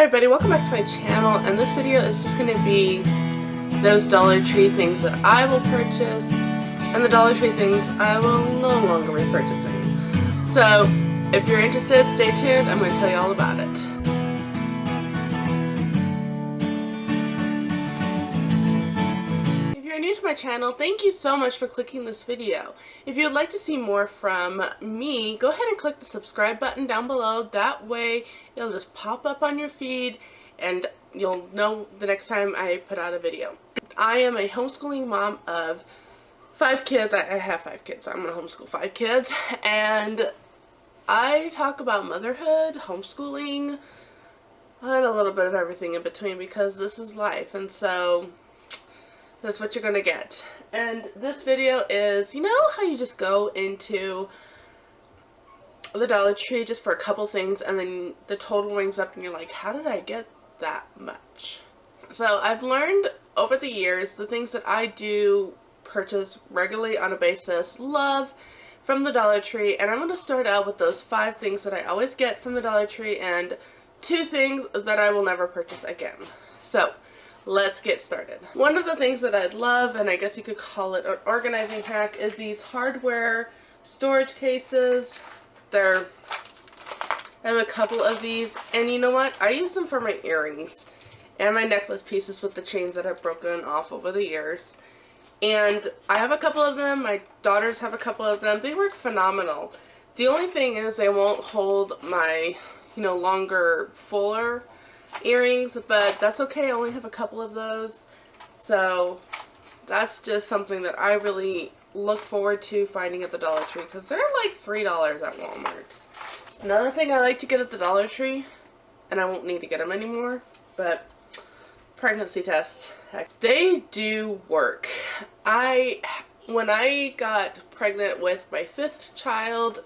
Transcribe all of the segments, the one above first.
everybody, welcome back to my channel, and this video is just going to be those Dollar Tree things that I will purchase and the Dollar Tree things I will no longer be purchasing. So if you're interested, stay tuned. I'm going to tell you all about it. If you're new to my channel, thank you so much for clicking this video. If you would like to see more from me, go ahead and click the subscribe button down below. That way it'll just pop up on your feed and you'll know the next time I put out a video. I am a homeschooling mom of 5 kids. I have 5 kids, so I'm going to homeschool 5 kids. And I talk about motherhood, homeschooling, and a little bit of everything in between because this is life. And so that's what you're going to get. And this video is, you know how you just go into the Dollar Tree just for a couple things and then the total rings up and you're like, how did I get that much? So I've learned over the years the things that I do purchase regularly on a basis, love from the Dollar Tree, and I'm going to start out with those 5 things that I always get from the Dollar Tree and 2 things that I will never purchase again. So let's get started. One of the things that I love, and I guess you could call it an organizing hack, is these hardware storage cases. I have a couple of these, and you know what? I use them for my earrings and my necklace pieces with the chains that I've broken off over the years. And I have a couple of them. My daughters have a couple of them. They work phenomenal. The only thing is they won't hold my, longer, fuller earrings, but that's okay. I only have a couple of those. So that's just something that I really look forward to finding at the Dollar Tree because they're like $3 at Walmart. Another thing I like to get at the Dollar Tree, and I won't need to get them anymore, but pregnancy tests. Heck, they do work. When I got pregnant with my 5th child,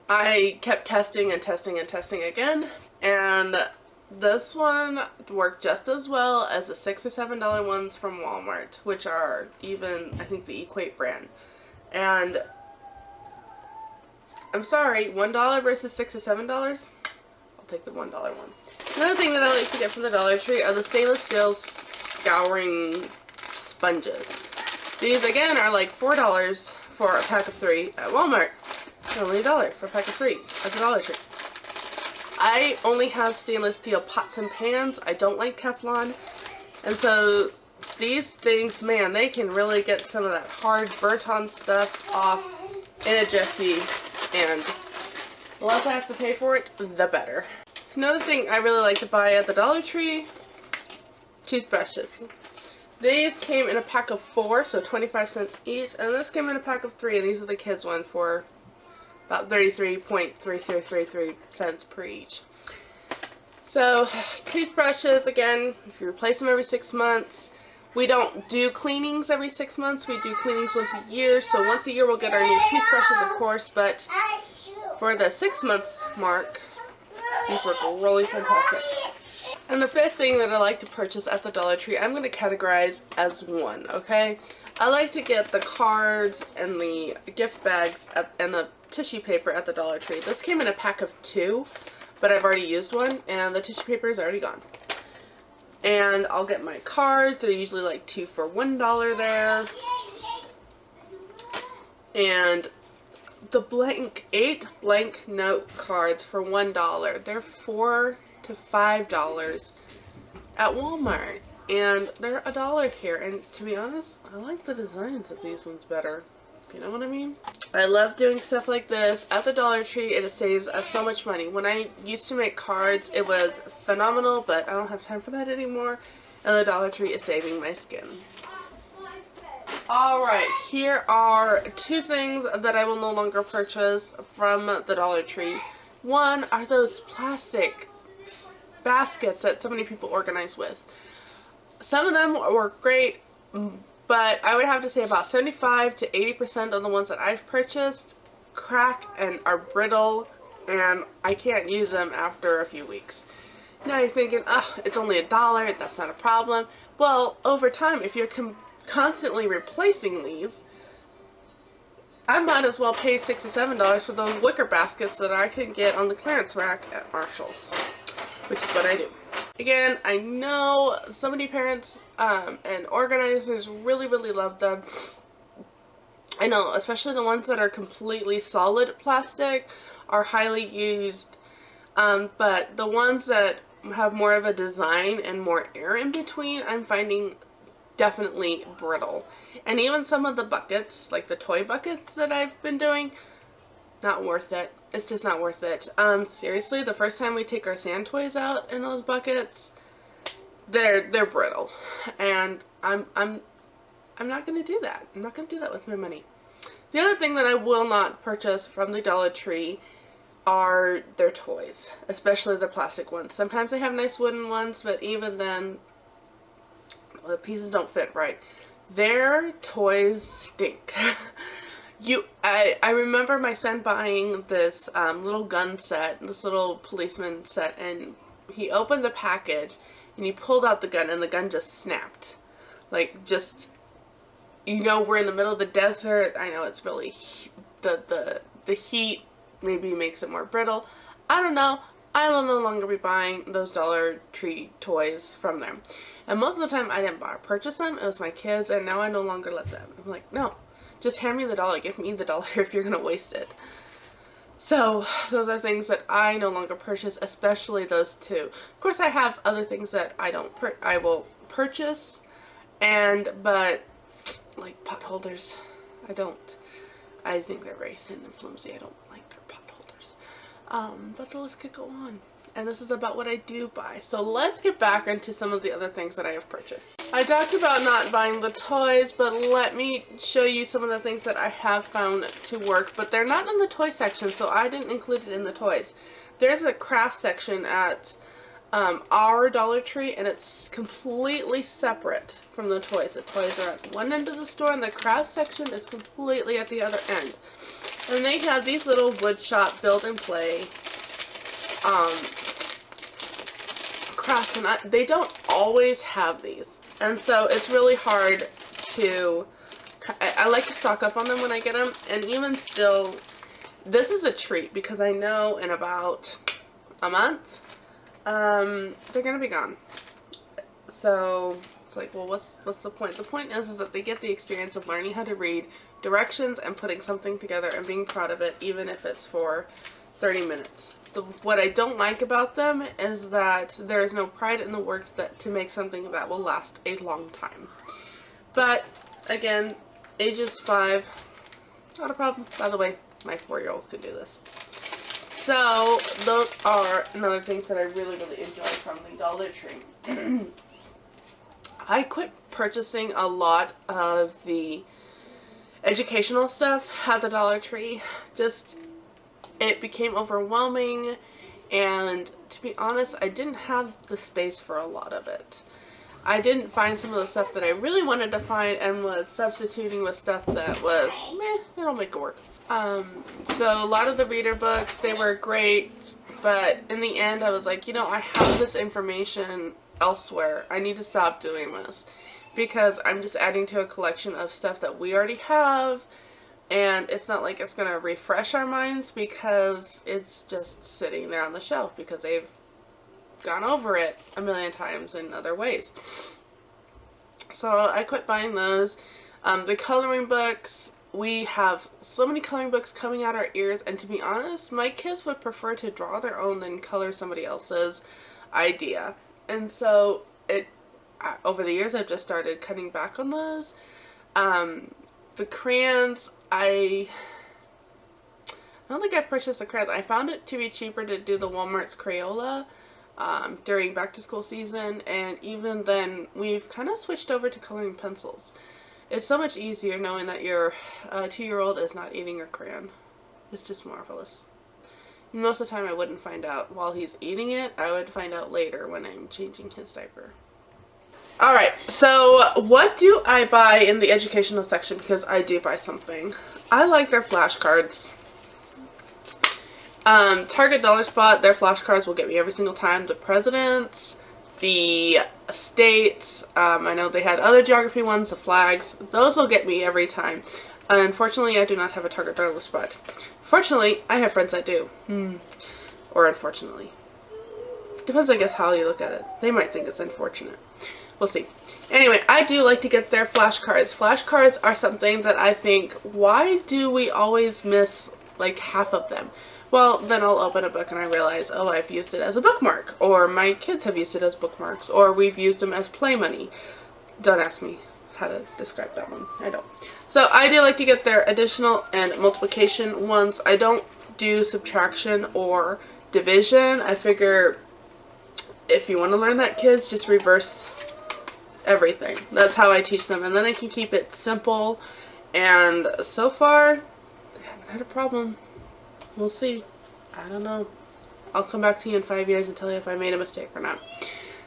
I kept testing and testing and testing again, and this one worked just as well as the $6 or $7 ones from Walmart, which are even, I think, the Equate brand. And I'm sorry, $1 versus $6 or $7? I'll take the $1 one. Another thing that I like to get from the Dollar Tree are the stainless steel scouring sponges. These, again, are like $4 for a pack of 3 at Walmart. Only $1 for a pack of 3 at the Dollar Tree. I only have stainless steel pots and pans. I don't like Teflon. And so these things, man, they can really get some of that hard burnt-on stuff off in a jiffy. And the less I have to pay for it, the better. Another thing I really like to buy at the Dollar Tree, toothbrushes. These came in a pack of 4, so 25 cents each. And this came in a pack of 3, and these are the kids' one for about 33.3333 cents per each. So, toothbrushes, again, if you replace them every 6 months. We don't do cleanings every 6 months. We do cleanings once a year. So once a year we'll get our new toothbrushes, of course. But for the 6 months mark, these work really fantastic. And the 5th thing that I like to purchase at the Dollar Tree, I'm going to categorize as one, okay? I like to get the cards and the gift bags and the tissue paper at the Dollar Tree. This came in a pack of 2, but I've already used one, and the tissue paper is already gone. And I'll get my cards. They're usually like 2 for $1 there. And the 8 blank note cards for $1. They're $4 to $5 at Walmart. And they're $1 here. And to be honest, I like the designs of these ones better. You know what I mean? I love doing stuff like this at the Dollar Tree. It saves us so much money. When I used to make cards, it was phenomenal, but I don't have time for that anymore. And the Dollar Tree is saving my skin. Alright, here are 2 things that I will no longer purchase from the Dollar Tree. One are those plastic baskets that so many people organize with. Some of them work great, but I would have to say about 75 to 80% of the ones that I've purchased crack and are brittle, and I can't use them after a few weeks. Now you're thinking, oh, it's only $1, that's not a problem. Well, over time, if you're constantly replacing these, I might as well pay $6 or $7 for those wicker baskets that I can get on the clearance rack at Marshall's. which is what I do. Again, I know so many parents and organizers really, really love them. I know, especially the ones that are completely solid plastic are highly used, but the ones that have more of a design and more air in between, I'm finding definitely brittle. And even some of the buckets, like the toy buckets that I've been doing, not worth it. It's just not worth it. Seriously, the first time we take our sand toys out in those buckets, they're brittle, and I'm not gonna do that. I'm not gonna do that with my money. The other thing that I will not purchase from the Dollar Tree are their toys, especially the plastic ones. Sometimes they have nice wooden ones, but even then, the pieces don't fit right. Their toys stink. I remember my son buying this little gun set, this little policeman set, and he opened the package and he pulled out the gun and the gun just snapped. Like, just, you know, we're in the middle of the desert. I know it's really, the heat maybe makes it more brittle. I don't know. I will no longer be buying those Dollar Tree toys from them. And most of the time I didn't purchase them. It was my kids, and now I no longer let them. I'm like, no. Just hand me the dollar. Give me the dollar if you're going to waste it. So, those are things that I no longer purchase, especially those two. Of course, I have other things that I will purchase, but, like pot holders, I don't. I think they're very thin and flimsy. I don't like their pot holders. But the list could go on. And this is about what I do buy. So let's get back into some of the other things that I have purchased. I talked about not buying the toys, but let me show you some of the things that I have found to work. But they're not in the toy section, so I didn't include it in the toys. There's a craft section at our Dollar Tree, and it's completely separate from the toys. The toys are at one end of the store, and the craft section is completely at the other end. And they have these little wood shop build and play crafts, and they don't always have these, and so it's really hard to, I like to stock up on them when I get them, and even still, this is a treat because I know in about a month, they're gonna be gone. So it's like, well, what's the point? The point is that they get the experience of learning how to read directions and putting something together and being proud of it, even if it's for 30 minutes. What I don't like about them is that there is no pride in the work to make something that will last a long time. But again, ages 5, not a problem. By the way, my 4-year-old could do this. So those are another things that I really, really enjoy from the Dollar Tree. I quit purchasing a lot of the educational stuff at the Dollar Tree. Just, it became overwhelming, and to be honest, I didn't have the space for a lot of it. I didn't find some of the stuff that I really wanted to find, and was substituting with stuff that was, meh, it'll make it work. So a lot of the reader books, they were great, but in the end I was like, you know, I have this information elsewhere. I need to stop doing this, because I'm just adding to a collection of stuff that we already have. And it's not like it's going to refresh our minds, because it's just sitting there on the shelf because they've gone over it a million times in other ways. So I quit buying those. The coloring books, we have so many coloring books coming out our ears, and to be honest, my kids would prefer to draw their own than color somebody else's idea. And so over the years I've just started cutting back on those. The crayons, I don't think I purchased the crayons. I found it to be cheaper to do the Walmart's Crayola during back to school season, and even then we've kind of switched over to coloring pencils. It's so much easier knowing that your 2-year-old is not eating your crayon. It's just marvelous. Most of the time I wouldn't find out while he's eating it. I would find out later when I'm changing his diaper. Alright, so what do I buy in the educational section? Because I do buy something. I like their flashcards. Target Dollar Spot, their flashcards will get me every single time. The presidents, the states, I know they had other geography ones, the flags. Those will get me every time. Unfortunately, I do not have a Target Dollar Spot. Fortunately, I have friends that do. Or unfortunately. Depends, I guess, how you look at it. They might think it's unfortunate. We'll see. Anyway, I do like to get their flashcards. Flashcards are something that I think, why do we always miss like half of them? Well, then I'll open a book and I realize, oh, I've used it as a bookmark, or my kids have used it as bookmarks, or we've used them as play money. Don't ask me how to describe that one. I don't. So I do like to get their additional and multiplication ones. I don't do subtraction or division. I figure if you want to learn that, kids, just reverse everything. That's how I teach them, and then I can keep it simple, and so far they haven't had a problem. We'll see. I don't know. I'll come back to you in 5 years and tell you if I made a mistake or not.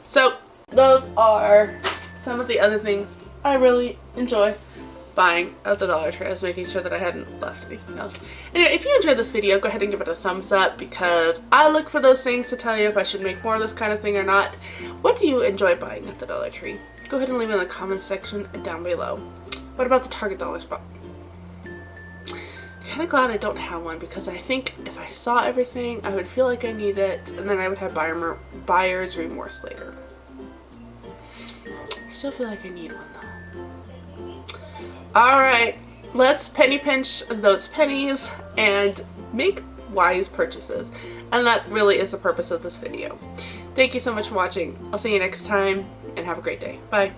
So those are some of the other things I really enjoy buying at the Dollar Tree. I was making sure that I hadn't left anything else. Anyway, if you enjoyed this video, go ahead and give it a thumbs up, because I look for those things to tell you if I should make more of this kind of thing or not. What do you enjoy buying at the Dollar Tree? Go ahead and leave it in the comments section down below. What about the Target dollar spot? Kind of glad I don't have one, because I think if I saw everything, I would feel like I need it, and then I would have buyer's remorse later. I still feel like I need one though. Alright, let's penny pinch those pennies and make wise purchases. And that really is the purpose of this video. Thank you so much for watching. I'll see you next time, and have a great day. Bye.